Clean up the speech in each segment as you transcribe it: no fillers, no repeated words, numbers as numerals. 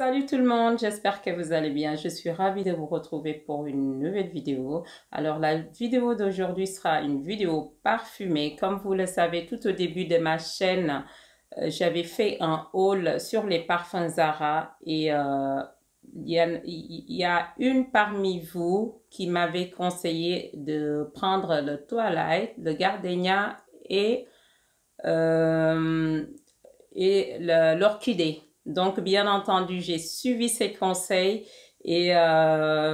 Salut tout le monde, j'espère que vous allez bien. Je suis ravie de vous retrouver pour une nouvelle vidéo. Alors la vidéo d'aujourd'hui sera une vidéo parfumée. Comme vous le savez, tout au début de ma chaîne, j'avais fait un haul sur les parfums Zara et il y a une parmi vous qui m'avait conseillé de prendre le Twilight, le Gardenia et euh, l'orchidée. Donc, bien entendu, j'ai suivi ses conseils et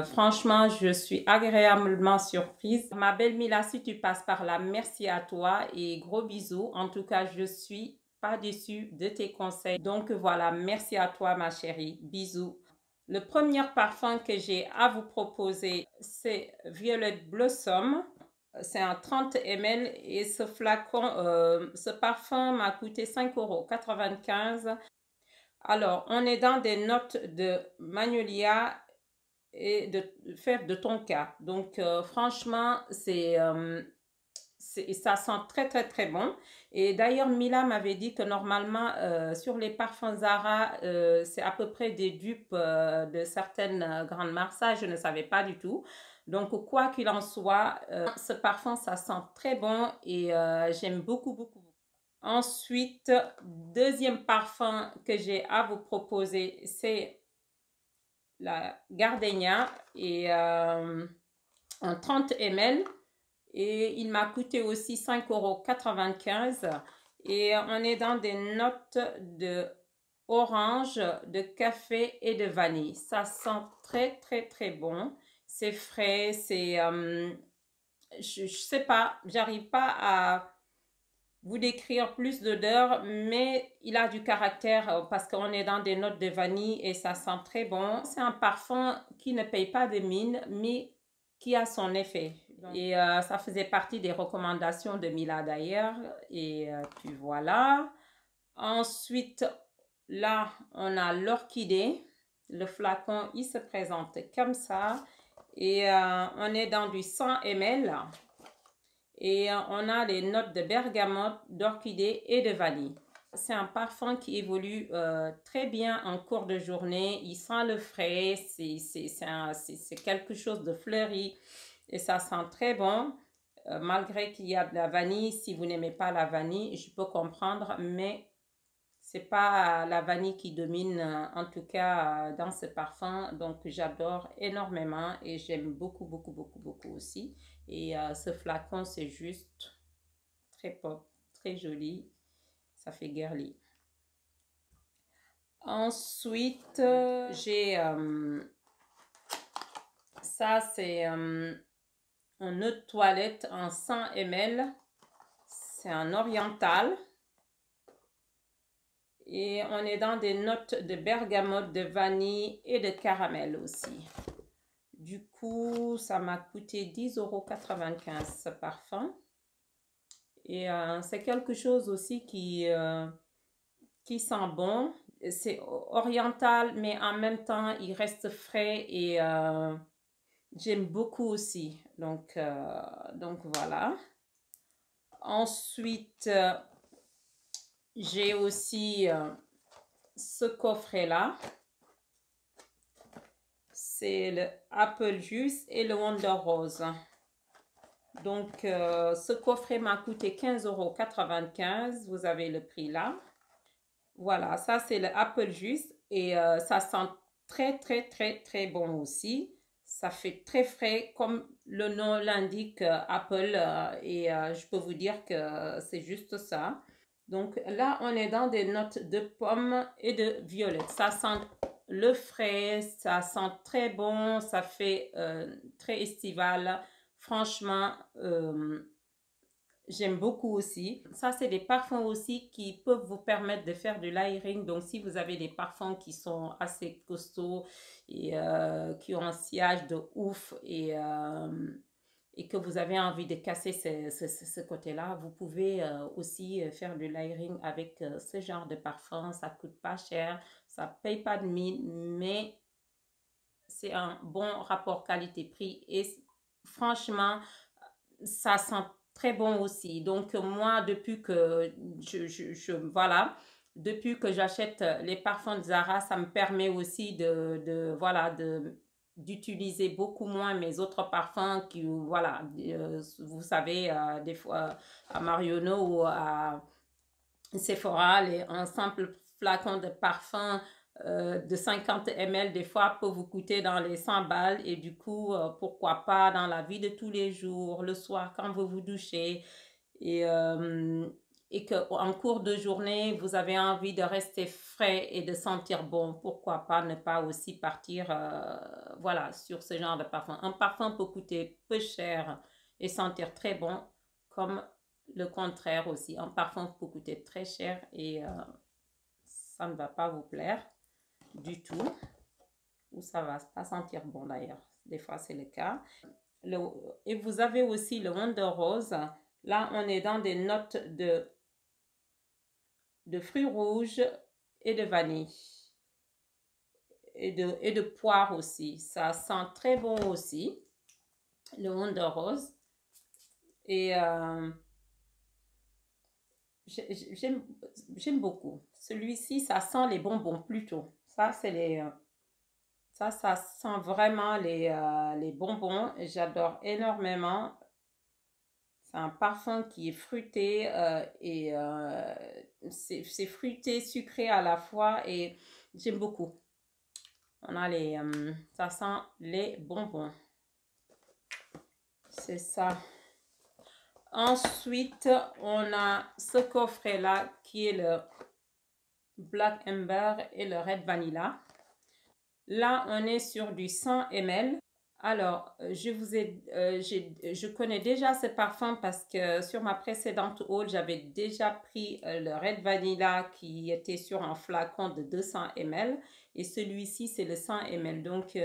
franchement, je suis agréablement surprise. Ma belle Mila, si tu passes par là, merci à toi et gros bisous. En tout cas, je suis pas déçue de tes conseils. Donc voilà, merci à toi, ma chérie. Bisous. Le premier parfum que j'ai à vous proposer, c'est Violet Blossom. C'est un 30 ml et ce flacon, ce parfum m'a coûté 5,95 €. Alors, on est dans des notes de magnolia et de fèves de tonka. Donc, franchement, ça sent très, très, très bon. Et d'ailleurs, Mila m'avait dit que normalement, sur les parfums Zara, c'est à peu près des dupes de certaines grandes marques. Ça, je ne savais pas du tout. Donc, quoi qu'il en soit, ce parfum, ça sent très bon et j'aime beaucoup, beaucoup, beaucoup. Ensuite, deuxième parfum que j'ai à vous proposer, c'est la Gardenia et un 30 ml. Et il m'a coûté aussi 5,95 € et on est dans des notes de orange, de café et de vanille. Ça sent très très très bon. C'est frais, je sais pas, j'arrive pas à vous décrire plus d'odeur, mais il a du caractère parce qu'on est dans des notes de vanille et ça sent très bon. C'est un parfum qui ne paye pas de mine, mais qui a son effet. Et ça faisait partie des recommandations de Mila d'ailleurs. Et puis voilà. Ensuite, là, on a l'orchidée. Le flacon, il se présente comme ça. Et on est dans du 100 ml. Et on a les notes de bergamote, d'orchidée et de vanille. C'est un parfum qui évolue très bien en cours de journée. Il sent le frais, c'est quelque chose de fleuri et ça sent très bon. Malgré qu'il y a de la vanille, si vous n'aimez pas la vanille, je peux comprendre, mais c'est pas la vanille qui domine, en tout cas dans ce parfum. Donc j'adore énormément et j'aime beaucoup, beaucoup, beaucoup, beaucoup aussi. Et ce flacon, c'est juste très pop, très joli. Ça fait girly. Ensuite, j'ai ça, c'est un eau de toilette en 100 ml. C'est un oriental. Et on est dans des notes de bergamote, de vanille et de caramel aussi. Du coup, ça m'a coûté 10,95 € ce parfum. Et c'est quelque chose aussi qui sent bon. C'est oriental, mais en même temps, il reste frais et j'aime beaucoup aussi. Donc voilà. Ensuite, j'ai aussi ce coffret-là. C'est le Apple Juice et le Wonder Rose. Donc, ce coffret m'a coûté 15,95 €. Vous avez le prix là. Voilà, ça c'est le Apple Juice et ça sent très, très, très, très bon aussi. Ça fait très frais, comme le nom l'indique, Apple, et je peux vous dire que c'est juste ça. Donc là, on est dans des notes de pommes et de violette. Ça sent le frais, ça sent très bon, ça fait très estival. Franchement, j'aime beaucoup aussi. Ça, c'est des parfums aussi qui peuvent vous permettre de faire du layering. Donc, si vous avez des parfums qui sont assez costauds et qui ont un sillage de ouf et que vous avez envie de casser ce côté-là, vous pouvez aussi faire du layering avec ce genre de parfum. Ça coûte pas cher, ça paye pas de mine, mais c'est un bon rapport qualité-prix et franchement, ça sent très bon aussi. Donc moi, depuis que voilà, depuis que j'achète les parfums de Zara, ça me permet aussi voilà, d'utiliser beaucoup moins mes autres parfums qui, voilà, vous savez, des fois à Marionneau ou à Sephora, un simple flacon de parfum de 50 ml des fois peut vous coûter dans les 100 balles et du coup, pourquoi pas dans la vie de tous les jours, le soir quand vous vous douchez et, et qu'en cours de journée, vous avez envie de rester frais et de sentir bon, pourquoi pas ne pas aussi partir voilà, sur ce genre de parfum. Un parfum peut coûter peu cher et sentir très bon, comme le contraire aussi. Un parfum peut coûter très cher et ça ne va pas vous plaire du tout, ou ça va pas sentir bon d'ailleurs. Des fois, c'est le cas. Et vous avez aussi le Wonder Rose. Là, on est dans des notes de fruits rouges et de vanille. Et de poire aussi. Ça sent très bon aussi, le Wonder Rose. Et j'aime beaucoup. Celui-ci, ça sent les bonbons plutôt. Ça, c'est les... ça sent vraiment les bonbons. J'adore énormément. C'est un parfum qui est fruité et c'est fruité, sucré à la fois et j'aime beaucoup. On a ça sent les bonbons. C'est ça. Ensuite, on a ce coffret-là qui est le Black Amber et le Red Vanilla. Là, on est sur du 100 ml. Alors, je connais déjà ce parfum parce que sur ma précédente haul, j'avais déjà pris le Red Vanilla qui était sur un flacon de 200 ml et celui-ci, c'est le 100 ml. Donc,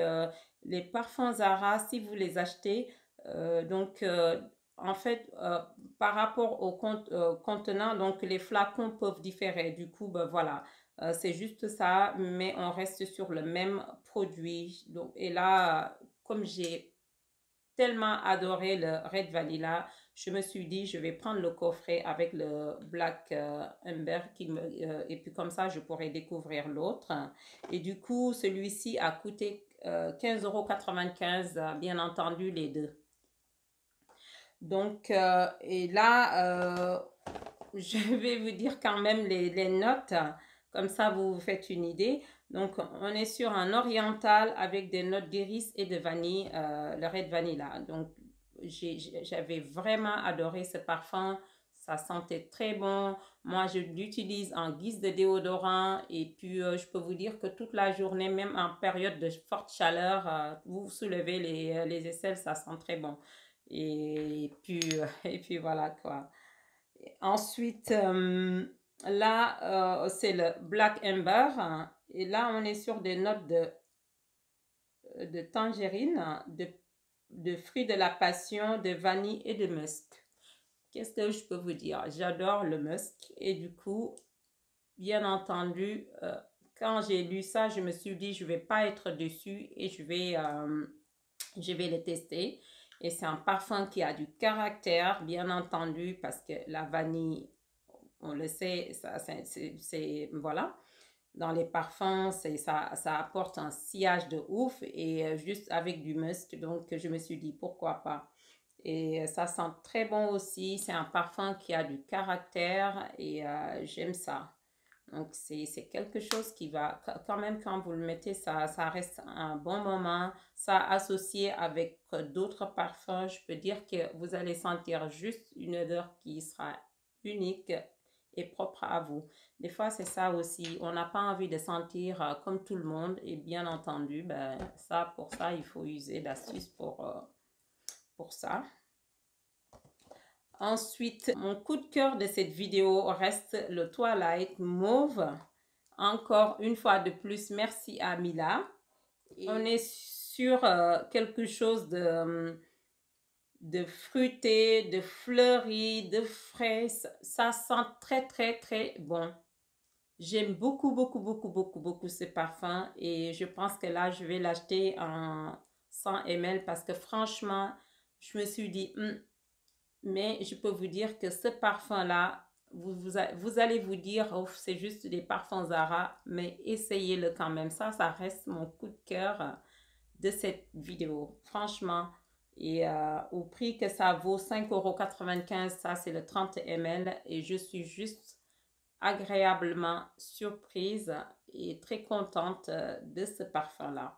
les parfums Zara, si vous les achetez, en fait, par rapport au contenant, donc les flacons peuvent différer. Du coup, ben voilà. C'est juste ça, mais on reste sur le même produit. Donc, et là, comme j'ai tellement adoré le Red Vanilla, je me suis dit, je vais prendre le coffret avec le Black Amber et puis comme ça, je pourrais découvrir l'autre. Et du coup, celui-ci a coûté 15,95 €, bien entendu, les deux. Donc, et là, je vais vous dire quand même les notes, comme ça vous vous faites une idée. Donc, on est sur un oriental avec des notes d'iris et de vanille, le Red Vanilla. Donc, j'avais vraiment adoré ce parfum. Ça sentait très bon. Moi, je l'utilise en guise de déodorant. Et puis, je peux vous dire que toute la journée, même en période de forte chaleur, vous soulevez les aisselles, ça sent très bon. Et puis voilà quoi. Ensuite, là, c'est le Black Amber. Et là, on est sur des notes de tangerine, de fruits de la passion, de vanille et de musk. Qu'est-ce que je peux vous dire? J'adore le musk. Et du coup, bien entendu, quand j'ai lu ça, je me suis dit, je ne vais pas être dessus et je vais le tester. Et c'est un parfum qui a du caractère, bien entendu, parce que la vanille, on le sait, voilà. Dans les parfums, ça apporte un sillage de ouf et juste avec du musk. Donc, je me suis dit, pourquoi pas. Et ça sent très bon aussi. C'est un parfum qui a du caractère et j'aime ça. Donc, c'est quelque chose qui va, quand même, quand vous le mettez, ça reste un bon moment. Ça associé avec d'autres parfums, je peux dire que vous allez sentir juste une odeur qui sera unique et propre à vous. Des fois, c'est ça aussi. On n'a pas envie de sentir comme tout le monde. Et bien entendu, ben, pour ça, il faut user d'astuces pour ça. Ensuite, mon coup de cœur de cette vidéo reste le Twilight Mauve. Encore une fois de plus, merci à Mila. Et on est sur quelque chose de fruité, de fleuri, de frais. Ça sent très, très, très bon. J'aime beaucoup, beaucoup, beaucoup, beaucoup, beaucoup ce parfum. Et je pense que là, je vais l'acheter en 100 ml parce que franchement, je me suis dit... mais je peux vous dire que ce parfum-là, vous allez vous dire, oh, c'est juste des parfums Zara, mais essayez-le quand même. Ça reste mon coup de cœur de cette vidéo. Franchement, et au prix que ça vaut, 5,95 €, ça c'est le 30 ml. Et je suis juste agréablement surprise et très contente de ce parfum-là.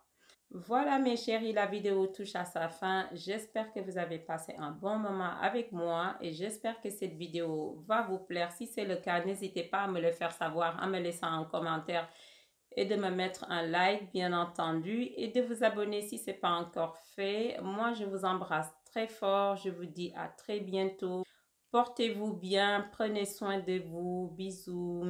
Voilà mes chéris, la vidéo touche à sa fin. J'espère que vous avez passé un bon moment avec moi et j'espère que cette vidéo va vous plaire. Si c'est le cas, n'hésitez pas à me le faire savoir en me laissant un commentaire et de me mettre un like, bien entendu, et de vous abonner si ce n'est pas encore fait. Moi, je vous embrasse très fort. Je vous dis à très bientôt. Portez-vous bien, prenez soin de vous. Bisous.